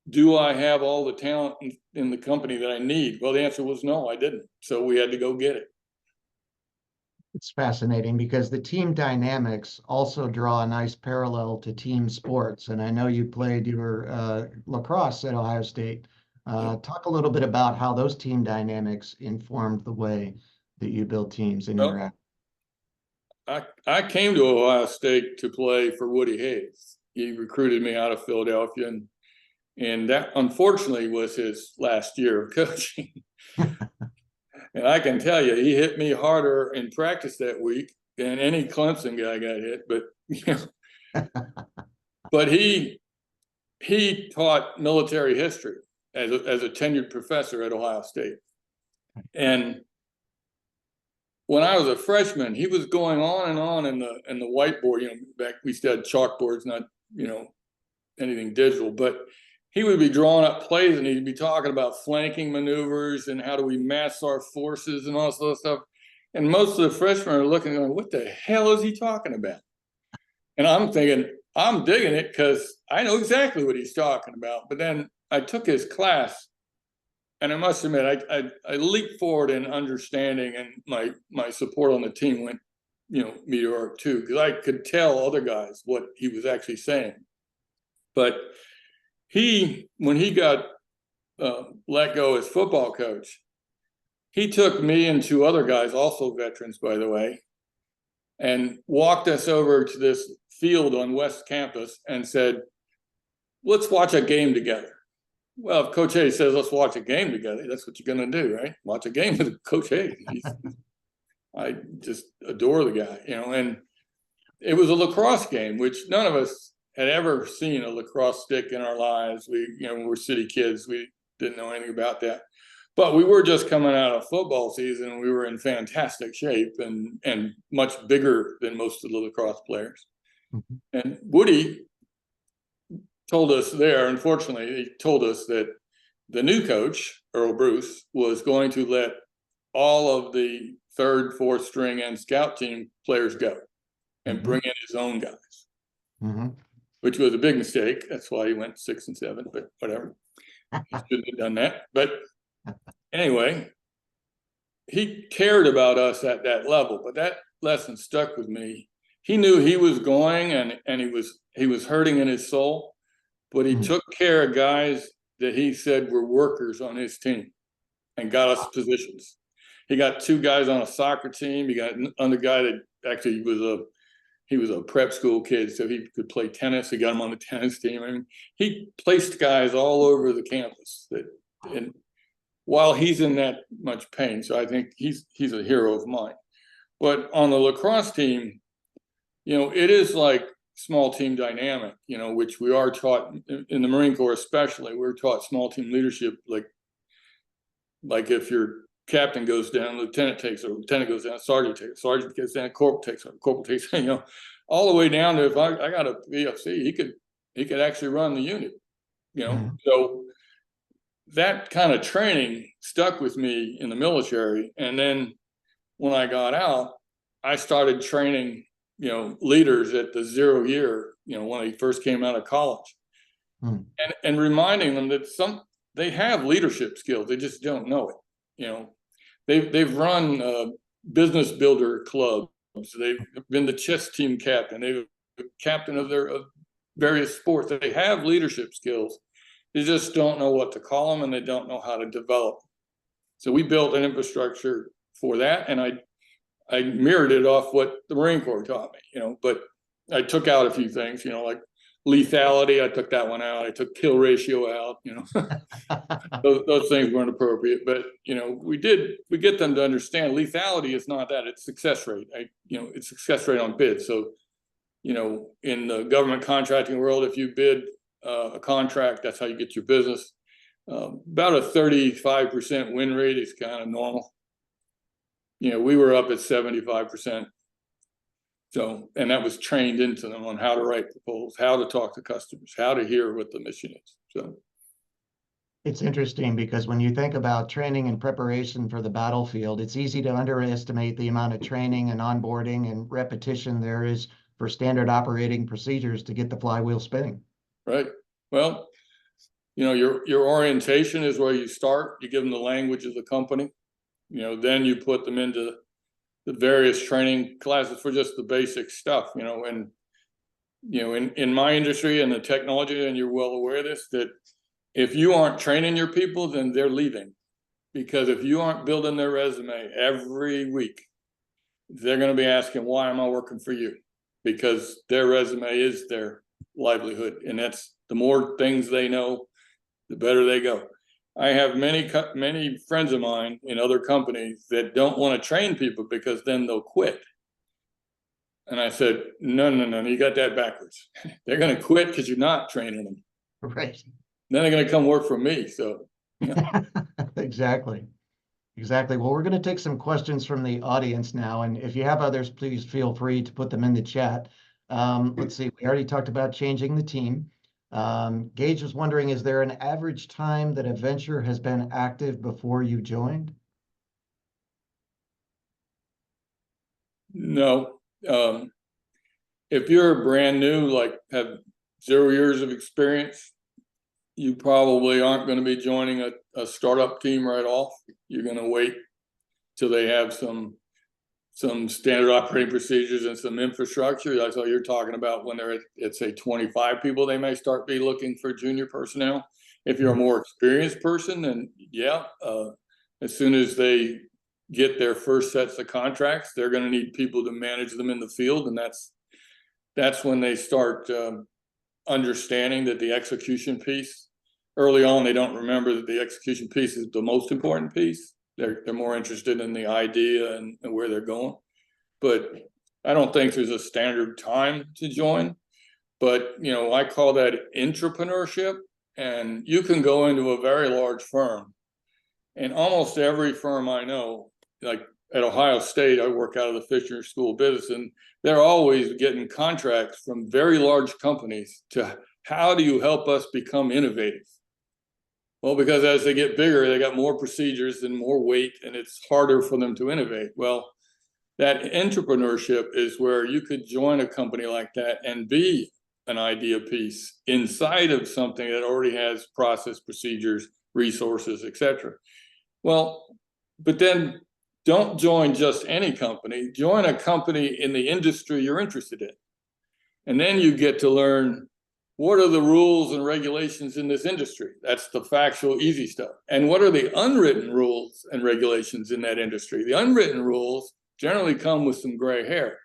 do I have all the talent in the company that I need? Well, the answer was no, I didn't. So we had to go get it. It's fascinating because the team dynamics also draw a nice parallel to team sports. And I know you played your lacrosse at Ohio State. Talk a little bit about how those team dynamics informed the way that you build teams in your act. I came to Ohio State to play for Woody Hayes. He recruited me out of Philadelphia, and that unfortunately was his last year of coaching. And I can tell you, he hit me harder in practice that week than any Clemson guy got hit. But but he taught military history as a tenured professor at Ohio State. And when I was a freshman, he was going on and on in the whiteboard. Back we still had chalkboards, not anything digital, but he would be drawing up plays and he'd be talking about flanking maneuvers and how do we mass our forces and all this other stuff. And most of the freshmen are looking and going, what the hell is he talking about? And I'm thinking, I'm digging it because I know exactly what he's talking about. But then I took his class, and I must admit, I leaped forward in understanding, and my support on the team went, meteoric too, because I could tell other guys what he was actually saying. But when he got let go as football coach, he took me and two other guys, also veterans, by the way, and walked us over to this field on West Campus and said, let's watch a game together. Well, if Coach Hayes says, let's watch a game together, that's what you're going to do, right? Watch a game with Coach Hayes. I just adore the guy, and it was a lacrosse game, which none of us had ever seen a lacrosse stick in our lives. We were city kids. We didn't know anything about that. But we were just coming out of football season, and we were in fantastic shape and much bigger than most of the lacrosse players. Mm-hmm. And Woody told us there, unfortunately, he told us that the new coach, Earl Bruce, was going to let all of the third, fourth string and scout team players go and bring in his own guys, which was a big mistake. That's why he went 6 and 7, but whatever. He shouldn't have done that. But anyway, he cared about us at that level, but that lesson stuck with me. He knew he was going and he was hurting in his soul, but he took care of guys that he said were workers on his team and got us positions. He got 2 guys on a soccer team. He got another guy that actually he was a prep school kid, so he could play tennis. He got him on the tennis team. I mean, he placed guys all over the campus and while he's in that much pain. So I think he's a hero of mine. But on the lacrosse team, it is like small team dynamic, which we are taught in the Marine Corps, especially. We're taught small team leadership, like if your captain goes down, lieutenant takes over, lieutenant goes down, sergeant takes, sergeant gets down, corporal takes over, corporal takes, all the way down to if I got a VFC, he could actually run the unit, So that kind of training stuck with me in the military. And then when I got out, I started training, leaders at the 0 year, when they first came out of college, and reminding them that they have leadership skills, they just don't know it. They've run business builder clubs. They've been the chess team captain. They've been captain of their various sports. They have leadership skills. They just don't know what to call them, and they don't know how to develop them. So we built an infrastructure for that, and I mirrored it off what the Marine Corps taught me. But I took out a few things, like lethality. I took that one out. I took kill ratio out. Those things weren't appropriate. But we get them to understand lethality is not that. It's success rate. It's success rate on bids. So in the government contracting world, if you bid a contract, that's how you get your business. About a 35% win rate is kind of normal. We were up at 75%. So, and that was trained into them on how to write proposals, how to talk to customers, how to hear what the mission is. So it's interesting because when you think about training and preparation for the battlefield, it's easy to underestimate the amount of training and onboarding and repetition there is for standard operating procedures to get the flywheel spinning. Right. Well, your orientation is where you start. You give them the language of the company. Then you put them into the various training classes for just the basic stuff. And in my industry and the technology, and you're well aware of this, that if you aren't training your people, then they're leaving. Because if you aren't building their resume every week, they're going to be asking, why am I working for you? Because their resume is their livelihood. And that's the more things they know, the better they go. I have many friends of mine in other companies that don't want to train people because then they'll quit. And I said, no, you got that backwards. They're going to quit because you're not training them. Right. Then they're going to come work for me. So, Exactly. Well, we're going to take some questions from the audience now. And if you have others, please feel free to put them in the chat. Let's see. We already talked about changing the team. Gage was wondering, is there an average time that a venture has been active before you joined? No. If you're brand new, like have 0 years of experience, you probably aren't going to be joining a startup team right off. You're going to wait till they have some standard operating procedures and some infrastructure. That's what you're talking about. When they're at say 25 people, they may start be looking for junior personnel. If you're a more experienced person, then as soon as they get their first sets of contracts, they're going to need people to manage them in the field, and that's when they start understanding that the execution piece. Early on, they don't remember that the execution piece is the most important piece. They're more interested in the idea and where they're going. But I don't think there's a standard time to join. But I call that entrepreneurship. And you can go into a very large firm, and almost every firm I know, like at Ohio State, I work out of the Fisher School of Business, and they're always getting contracts from very large companies to how do you help us become innovative? Well, because as they get bigger, they got more procedures and more weight, and it's harder for them to innovate. Well, that entrepreneurship is where you could join a company like that and be an idea piece inside of something that already has process, procedures, resources, etc. Well, but then don't join just any company. Join a company in the industry you're interested in. And then you get to learn, what are the rules and regulations in this industry? That's the factual, easy stuff. And what are the unwritten rules and regulations in that industry? The unwritten rules generally come with some gray hair.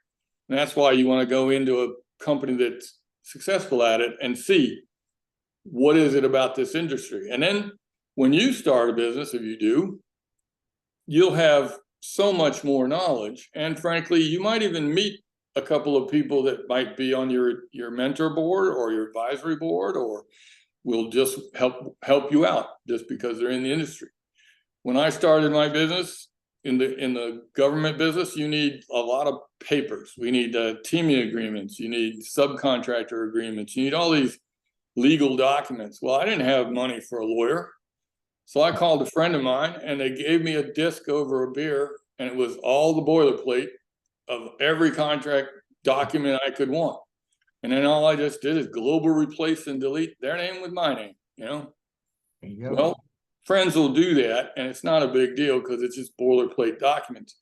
And that's why you want to go into a company that's successful at it and see, what is it about this industry? And then when you start a business, if you do, you'll have so much more knowledge. And frankly, you might even meet a couple of people that might be on your mentor board or your advisory board, or will just help you out just because they're in the industry. When I started my business in the government business, you need a lot of papers. We need teaming agreements. You need subcontractor agreements. You need all these legal documents. Well, I didn't have money for a lawyer. So I called a friend of mine, and they gave me a disc over a beer, and it was all the boilerplate of every contract document I could want. And then all I just did is global replace and delete their name with my name, There you go. Well, friends will do that, and it's not a big deal because it's just boilerplate documents,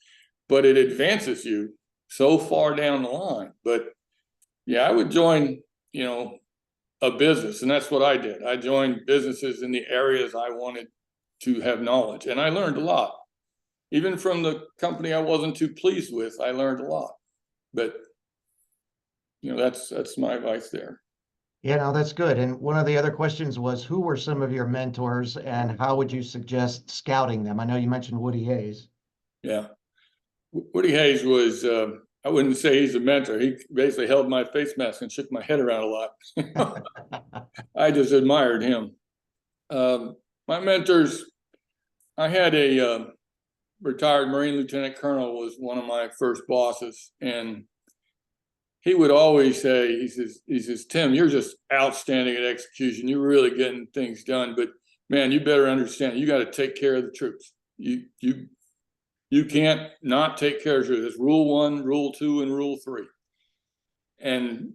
but it advances you so far down the line. But yeah, I would join, a business, and that's what I did. I joined businesses in the areas I wanted to have knowledge, and I learned a lot. Even from the company I wasn't too pleased with, I learned a lot. But that's my advice there. Yeah, no, that's good. And one of the other questions was, who were some of your mentors and how would you suggest scouting them? I know you mentioned Woody Hayes. Yeah. Woody Hayes was, I wouldn't say he's a mentor. He basically held my face mask and shook my head around a lot. I just admired him. My mentors, I had a retired Marine Lieutenant Colonel was one of my first bosses, and he would always say, he says, Tim, you're just outstanding at execution. You're really getting things done, but man, you better understand, you got to take care of the troops. You can't not take care of the troops. There's rule 1, rule 2, and rule 3. And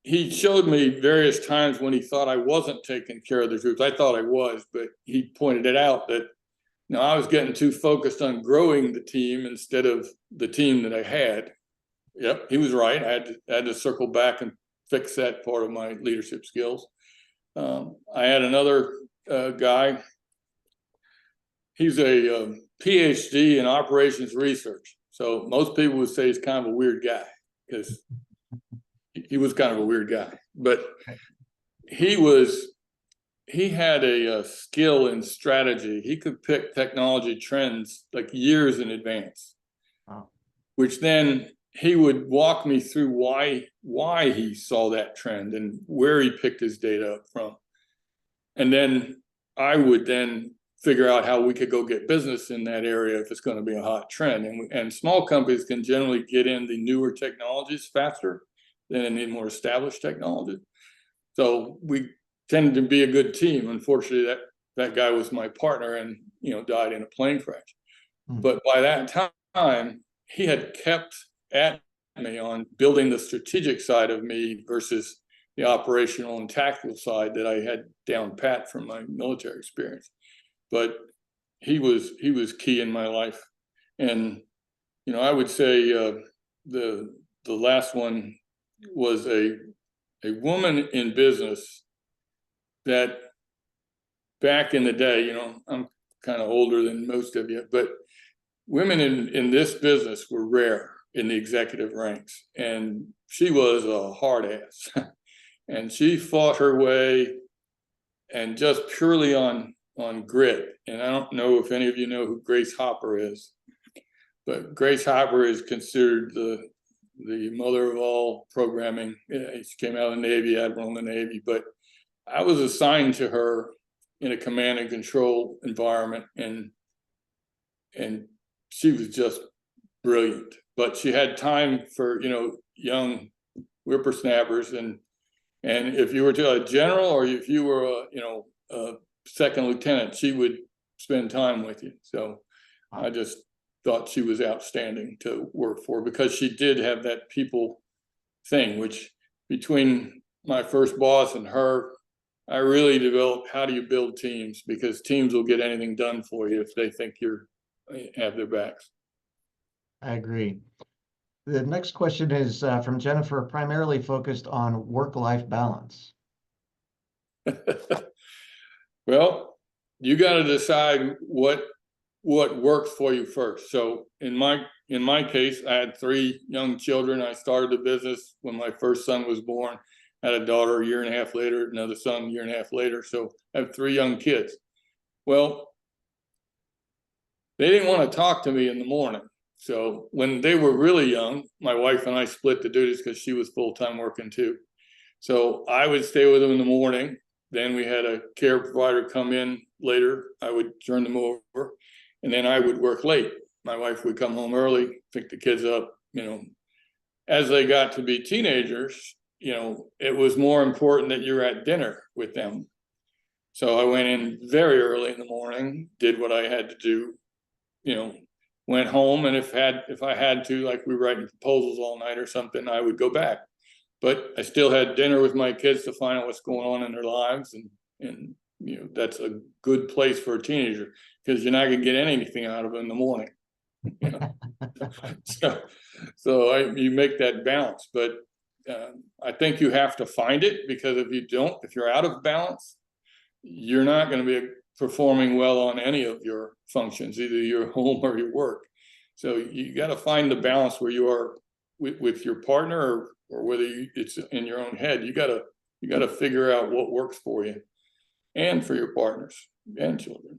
he showed me various times when he thought I wasn't taking care of the troops. I thought I was, but he pointed it out that I was getting too focused on growing the team instead of the team that I had. Yep, he was right. I had to circle back and fix that part of my leadership skills. I had another guy. He's a PhD in operations research. So most people would say he's kind of a weird guy because he was kind of a weird guy. But he had a skill in strategy. He could pick technology trends like years in advance, which then he would walk me through why he saw that trend and where he picked his data up from. And then I would then figure out how we could go get business in that area if it's going to be a hot trend. And small companies can generally get in the newer technologies faster than in the more established technology. So we tended to be a good team. Unfortunately, that guy was my partner and died in a plane crash. But by that time, he had kept at me on building the strategic side of me versus the operational and tactical side that I had down pat from my military experience. But he was key in my life. And I would say the last one was a woman in business that back in the day, I'm kind of older than most of you, but women in this business were rare in the executive ranks. And she was a hard ass. And she fought her way and just purely on grit. And I don't know if any of you know who Grace Hopper is, but Grace Hopper is considered the mother of all programming. She came out of the Navy, admiral in the Navy, but I was assigned to her in a command and control environment, and she was just brilliant. But she had time for young whippersnappers, and if you were a general or if you were a second lieutenant, she would spend time with you. So I just thought she was outstanding to work for because she did have that people thing, which between my first boss and her, I really developed how do you build teams, because teams will get anything done for you if they think you have their backs. I agree. The next question is from Jennifer, primarily focused on work-life balance. Well, you got to decide what works for you first. So in my case, I had 3 young children. I started the business when my first son was born. I had a daughter a year and a half later, another son a year and a half later. So I have 3 young kids. Well, they didn't want to talk to me in the morning. So when they were really young, my wife and I split the duties because she was full-time working too. So I would stay with them in the morning. Then we had a care provider come in later. I would turn them over, and then I would work late. My wife would come home early, pick the kids up. As they got to be teenagers, it was more important that you're at dinner with them. So I went in very early in the morning, did what I had to do, went home, and if I had to, like we were writing proposals all night or something, I would go back. But I still had dinner with my kids to find out what's going on in their lives, and that's a good place for a teenager because you're not going to get anything out of them in the morning. So you make that balance, but I think you have to find it, because if you're out of balance, you're not going to be performing well on any of your functions, either your home or your work. So you got to find the balance where you are with your partner, or whether it's in your own head. You got to figure out what works for you and for your partners and children.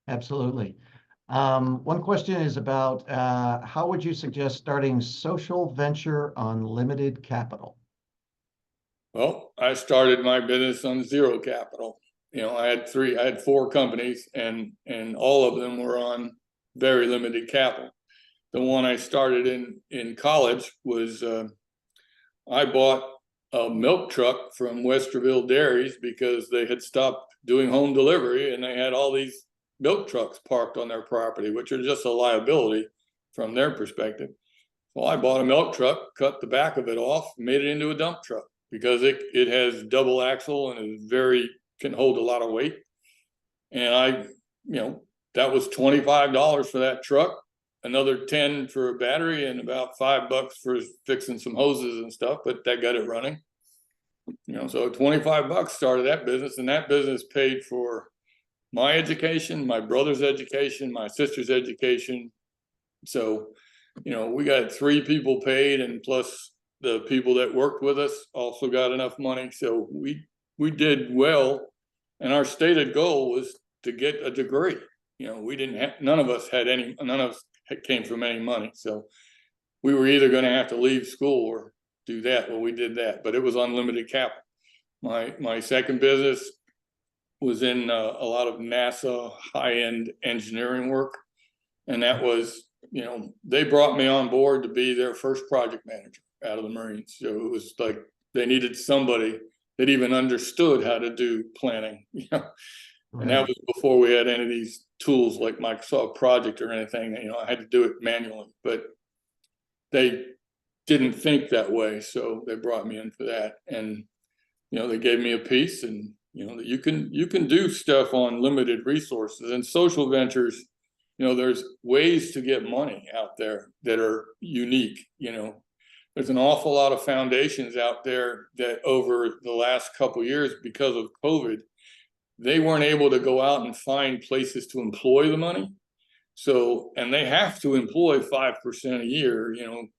Absolutely. One question is about how would you suggest starting social venture on limited capital? Well, I started my business on zero capital. I had 4 companies, and all of them were on very limited capital. The one I started in college was I bought a milk truck from Westerville Dairies because they had stopped doing home delivery, and they had all these milk trucks parked on their property, which are just a liability from their perspective. Well, I bought a milk truck, cut the back of it off, made it into a dump truck. because it has double axle and can hold a lot of weight. And that was $25 for that truck, another 10 for a battery, and about $5 for fixing some hoses and stuff, but that got it running. So $25 started that business, and that business paid for my education, my brother's education, my sister's education. So, we got 3 people paid, and plus the people that worked with us also got enough money. So we did well, and our stated goal was to get a degree. We didn't have, none of us came from any money. So we were either going to have to leave school or do that. Well, we did that, but it was unlimited capital. My second business was in a lot of NASA high-end engineering work. And that was, they brought me on board to be their first project manager out of the Marines. So it was like they needed somebody that even understood how to do planning, And that was before we had any of these tools like Microsoft Project or anything. I had to do it manually, but they didn't think that way. So they brought me in for that. And, they gave me a piece, and, that you can do stuff on limited resources. And social ventures, there's ways to get money out there that are unique. There's an awful lot of foundations out there that over the last couple of years, because of COVID, they weren't able to go out and find places to employ the money. So, and they have to employ 5% a year,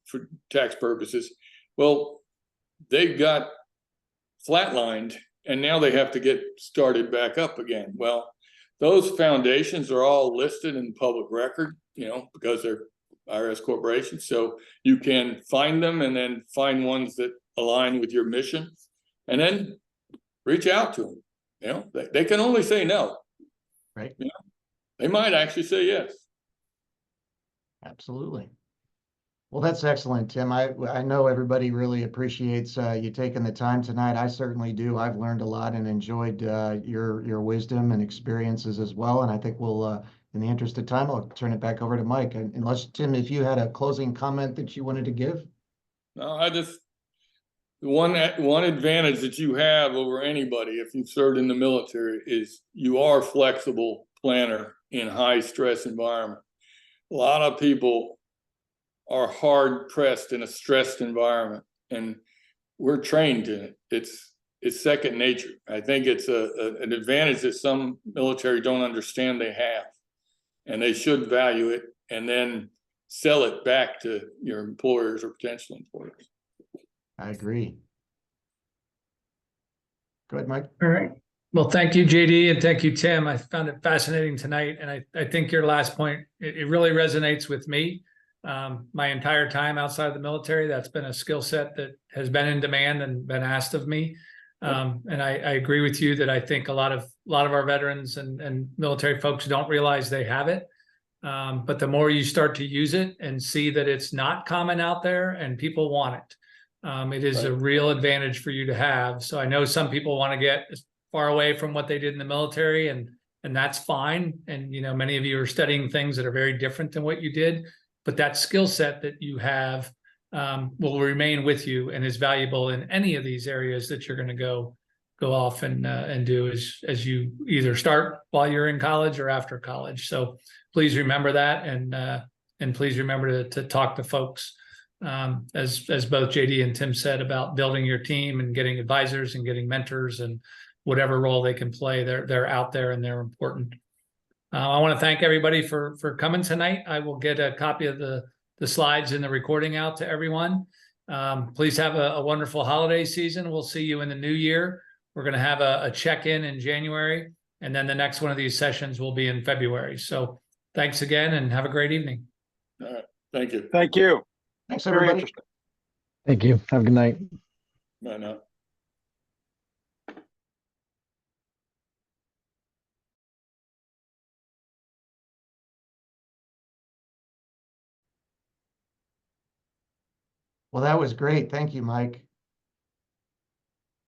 for tax purposes. Well, they got flatlined, and now they have to get started back up again. Well, those foundations are all listed in public record, because they're IRS corporations. So you can find them and then find ones that align with your mission, and then reach out to them. They can only say no. Right. They might actually say yes. Absolutely. Well, that's excellent, Tim. I know everybody really appreciates you taking the time tonight. I certainly do. I've learned a lot and enjoyed your wisdom and experiences as well. And I think we'll, in the interest of time, I'll turn it back over to Mike. Unless, Tim, if you had a closing comment that you wanted to give. No, one advantage that you have over anybody, if you've served in the military, is you are a flexible planner in high stress environment. A lot of people are hard pressed in a stressed environment, and we're trained in it. It's second nature. I think it's an advantage that some military don't understand they have, and they should value it and then sell it back to your employers or potential employers. I agree. Go ahead, Mike. All right. Well, thank you, JD, and thank you, Tim. I found it fascinating tonight. And I think your last point, it really resonates with me. My entire time outside of the military, that's been a skill set that has been in demand and been asked of me. And I agree with you that I think a lot of our veterans and military folks don't realize they have it. But the more you start to use it and see that it's not common out there and people want it, it is a real advantage for you to have. So I know some people want to get far away from what they did in the military, and that's fine. And many of you are studying things that are very different than what you did, but that skill set that you have will remain with you and is valuable in any of these areas that you're going to go off and do as you either start while you're in college or after college. So please remember that, and please remember to talk to folks, as both JD and Tim said, about building your team and getting advisors and getting mentors and whatever role they can play. They're out there and they're important. I want to thank everybody for coming tonight. I will get a copy of the slides and the recording out to everyone. Please have a wonderful holiday season. We'll see you in the new year. We're going to have a check-in in January, and then the next one of these sessions will be in February. So thanks again, and have a great evening. All right. Thank you. Thank you. Thanks, Very everybody. interesting. Thank you. Have a good night. Bye now. Well, that was great. Thank you, Mike.